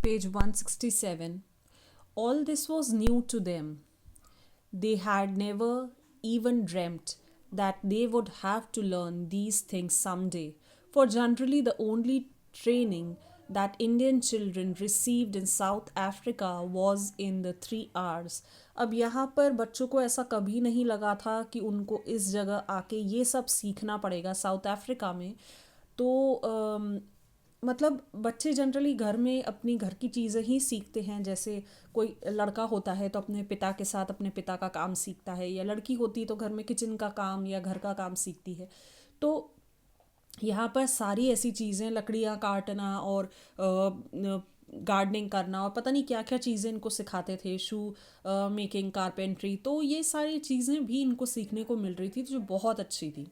Page 167. All this was new to them. They had never even dreamt that they would have to learn these things someday, for generally the only training that Indian children received in South Africa was in the 3 hours. अब यहाँ पर बच्चों को ऐसा कभी नहीं लगा था कि उनको इस जगह आके ये सब सीखना पड़ेगा साउथ अफ्रीका में। तो मतलब बच्चे जनरली घर में अपनी घर की चीज़ें ही सीखते हैं। जैसे कोई लड़का होता है तो अपने पिता के साथ अपने पिता का काम सीखता है, या लड़की होती है तो घर में किचन का काम या घर का काम सीखती है। तो यहाँ पर सारी ऐसी चीज़ें, लकड़ियाँ काटना और गार्डनिंग करना और पता नहीं क्या क्या चीज़ें इनको सिखाते थे, शू मेकिंग, कारपेंट्री, तो ये सारी चीज़ें भी इनको सीखने को मिल रही थी जो बहुत अच्छी थी।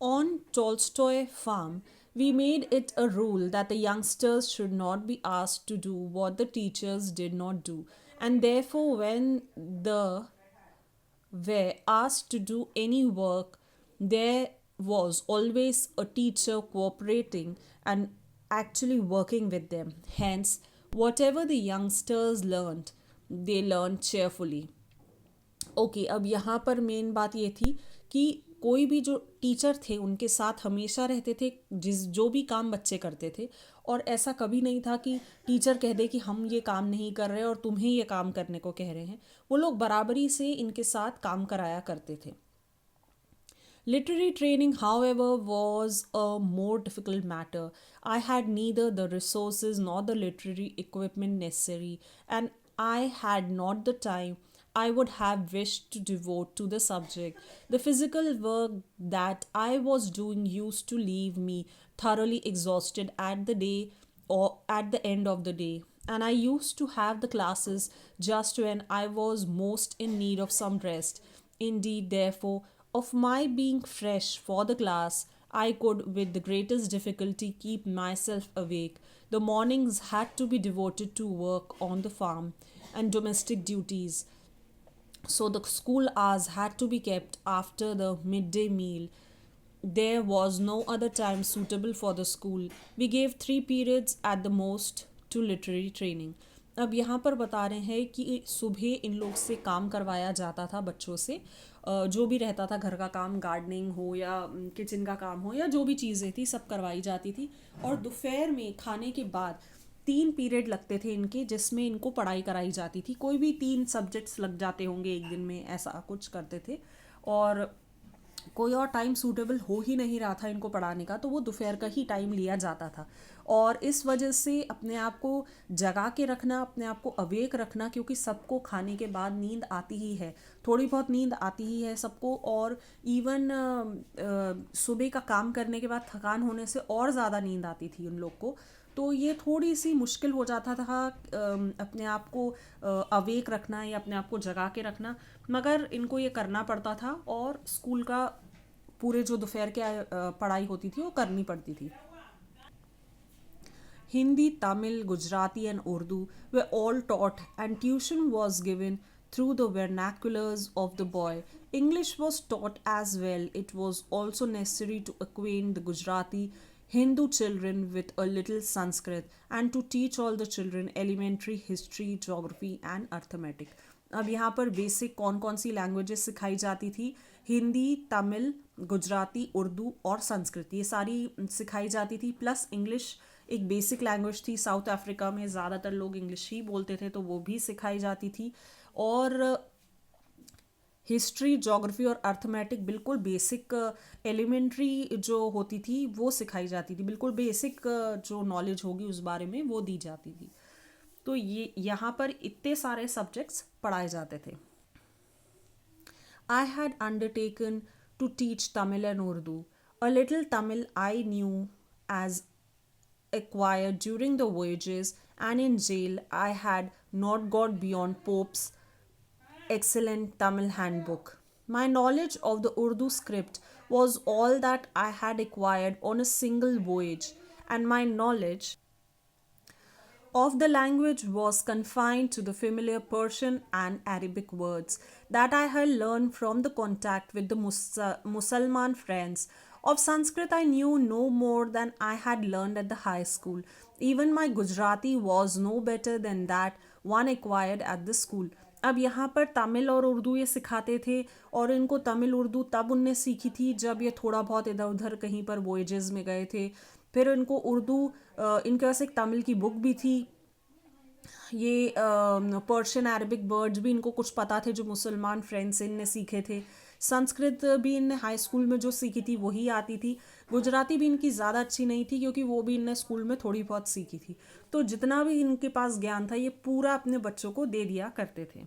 On Tolstoy Farm, we made it a rule that the youngsters should not be asked to do what the teachers did not do, and therefore, when they were asked to do any work, there was always a teacher cooperating and actually working with them. Hence, whatever the youngsters learned, they learned cheerfully. Okay अब यहाँ पर main बात ये थी कि कोई भी जो टीचर थे उनके साथ हमेशा रहते थे जिस जो भी काम बच्चे करते थे, और ऐसा कभी नहीं था कि टीचर कह दे कि हम ये काम नहीं कर रहे और तुम्हें ये काम करने को कह रहे हैं। वो लोग बराबरी से इनके साथ काम कराया करते थे। Literary training, however, was a more difficult matter. I had neither the resources nor the literary equipment necessary, and I had not the time I would have wished to devote to the subject. The physical work that I was doing used to leave me thoroughly exhausted at the day or at the end of the day, and I used to have the classes just when I was most in need of some rest. Indeed, therefore, of my being fresh for the class, I could with the greatest difficulty keep myself awake. The mornings had to be devoted to work on the farm and domestic duties, so the school hours had to be kept after the midday meal. There was no other time suitable for the school. We gave 3 periods at the most to literary training. अब यहाँ पर बता रहे हैं कि सुबह इन लोग से काम करवाया जाता था बच्चों से, जो भी रहता था, घर का काम, गार्डनिंग हो या किचन का काम हो या जो भी चीज़ें थी सब करवाई जाती थी। और दोपहर में खाने के बाद 3 पीरियड लगते थे इनके, जिसमें इनको पढ़ाई कराई जाती थी। कोई भी 3 सब्जेक्ट्स लग जाते होंगे एक दिन में, ऐसा कुछ करते थे। और कोई और टाइम सूटेबल हो ही नहीं रहा था इनको पढ़ाने का, तो वो दोपहर का ही टाइम लिया जाता था। और इस वजह से अपने आप को जगा के रखना, अपने आप को अवेक रखना, क्योंकि सबको खाने के बाद नींद आती ही है, थोड़ी बहुत नींद आती ही है सबको। और इवन सुबह का काम करने के बाद थकान होने से और ज़्यादा नींद आती थी उन लोग को। तो ये थोड़ी सी मुश्किल हो जाता था अपने आप को अवेक रखना या अपने आप को जगा के रखना, मगर इनको ये करना पड़ता था। और स्कूल का पूरे जो दोपहर के पढ़ाई होती थी वो करनी पड़ती थी। Hindi, Tamil, Gujarati, and Urdu were all taught, and tuition was given through the vernaculars of the boy. English was taught as well. It was also necessary to acquaint the Gujarati Hindu children with a little Sanskrit and to teach all the children elementary history, geography, and arithmetic. अब यहाँ पर basic कौन कौन सी languages सिखाई जाती थी? हिंदी, तमिल, गुजराती, उर्दू और संस्कृत, ये सारी सिखाई जाती थी। प्लस इंग्लिश एक बेसिक लैंग्वेज थी, साउथ अफ्रीका में ज़्यादातर लोग इंग्लिश ही बोलते थे, तो वो भी सिखाई जाती थी। और हिस्ट्री, जोग्राफी और अर्थमेटिक बिल्कुल बेसिक एलिमेंट्री जो होती थी वो सिखाई जाती थी। बिल्कुल बेसिक जो नॉलेज होगी उस बारे में वो दी जाती थी। तो ये यहाँ पर इतने सारे सब्जेक्ट्स पढ़ाए जाते थे। I had undertaken to teach Tamil and Urdu. A little Tamil I knew as acquired during the voyages, and in jail I had not got beyond Pope's excellent Tamil handbook. My knowledge of the Urdu script was all that I had acquired on a single voyage, and my knowledge of the language was confined to the familiar Persian and Arabic words that I had learned from the contact with the Musalman friends Of Sanskrit, I knew no more than I had learned at the high school. Even my Gujarati was no better than that one acquired at the school. अब यहाँ पर तमिल और उर्दू ये सिखाते थे, और इनको तमिल उर्दू तब उनने सीखी थी जब ये थोड़ा बहुत इधर उधर कहीं पर वॉयजेस में गए थे. फिर इनको उर्दू, इनके पास एक तमिल की बुक भी थी. ये पर्शियन अरबिक वर्ड्स भी इनको कुछ पता थे जो मुसलमान फ्रेंड्स इनने सीखे थे. संस्कृत भी इनने हाई स्कूल में जो सीखी थी वही आती थी. गुजराती भी इनकी ज़्यादा अच्छी नहीं थी क्योंकि वो भी इनने स्कूल में थोड़ी बहुत सीखी थी. तो जितना भी इनके पास ज्ञान था ये पूरा अपने बच्चों को दे दिया करते थे.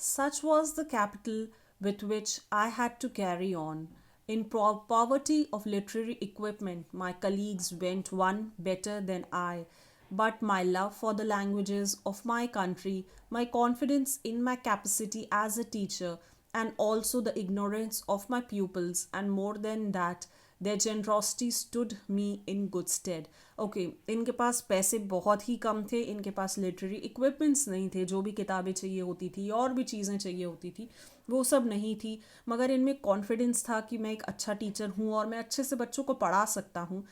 Such was the capital with which I had to carry on. In poverty of literary equipment, my colleagues went one better than I. But my love for the languages of my country, my confidence in my capacity as a teacher, and also the ignorance of my pupils, and more than that, their generosity stood me in good stead. Okay, इनके पास पैसे बहुत ही कम थे, इनके पास literary equipments नहीं थे, जो भी किताबें चाहिए होती थी और भी चीज़ें चाहिए होती थी वो सब नहीं थी, मगर इनमें कॉन्फिडेंस था कि मैं एक अच्छा टीचर हूँ और मैं अच्छे से बच्चों को पढ़ा सकता हूँ.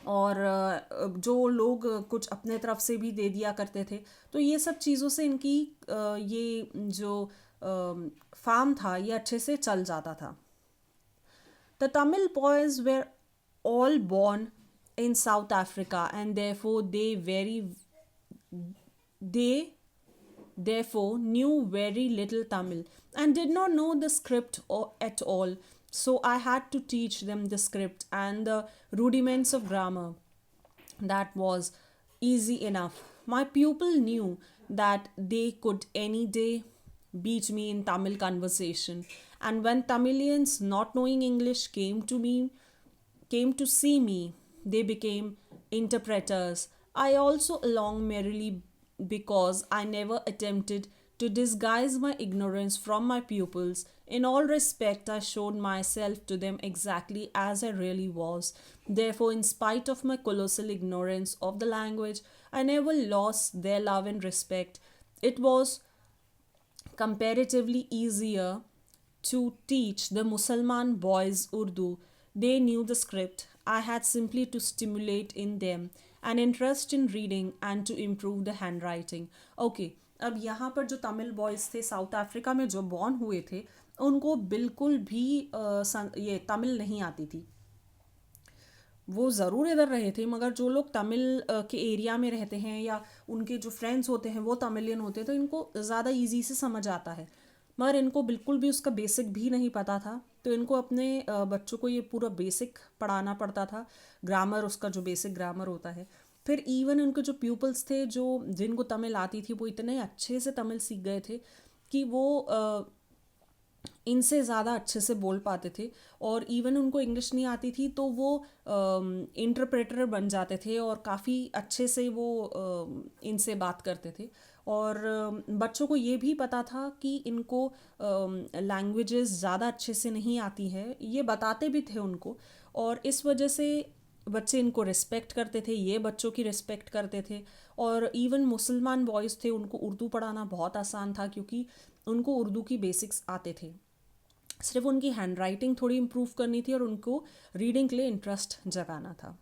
और जो लोग कुछ अपने तरफ से भी दे दिया करते थे, तो ये सब चीज़ों से इनकी ये जो फार्म था ये अच्छे से चल जाता था. The Tamil boys were all born in South Africa, and they therefore knew very little Tamil and did not know the script at all. So I had to teach them the script and the rudiments of grammar. That was easy enough. My pupil knew that they could any day beat me in Tamil conversation. And when Tamilians not knowing English came to see me, they became interpreters. I also along merrily because I never attempted to disguise my ignorance from my pupils. In all respect, I showed myself to them exactly as I really was. Therefore, in spite of my colossal ignorance of the language, I never lost their love and respect. It was comparatively easier to teach the Musalman boys Urdu. They knew the script. I had simply to stimulate in them an interest in reading and to improve the handwriting. Okay, अब यहाँ पर जो Tamil boys थे south Africa में जो born हुए थे, उनको बिल्कुल भी ये तमिल नहीं आती थी. वो ज़रूर इधर रहे थे, मगर जो लोग तमिल के एरिया में रहते हैं या उनके जो फ्रेंड्स होते हैं वो तमिलियन होते हैं, तो इनको ज़्यादा इजी से समझ आता है, मगर इनको बिल्कुल भी उसका बेसिक भी नहीं पता था. तो इनको अपने बच्चों को ये पूरा बेसिक पढ़ाना पड़ता था, ग्रामर, उसका जो बेसिक ग्रामर होता है. फिर इवन उनके जो प्यूपल्स थे जो जिनको तमिल आती थी वो इतने अच्छे से तमिल सीख गए थे कि वो इनसे ज़्यादा अच्छे से बोल पाते थे. और इवन उनको इंग्लिश नहीं आती थी तो वो इंटरप्रेटर बन जाते थे और काफ़ी अच्छे से वो इनसे बात करते थे. और बच्चों को ये भी पता था कि इनको लैंग्वेजेस ज़्यादा अच्छे से नहीं आती है, ये बताते भी थे उनको. और इस वजह से बच्चे इनको रिस्पेक्ट करते थे, ये बच्चों की रिस्पेक्ट करते थे. और इवन मुसलमान बॉयज़ थे, उनको उर्दू पढ़ाना बहुत आसान था क्योंकि उनको उर्दू की बेसिक्स आते थे. सिर्फ उनकी हैंड राइटिंग थोड़ी इम्प्रूव करनी थी और उनको रीडिंग के लिए इंटरेस्ट जगाना था.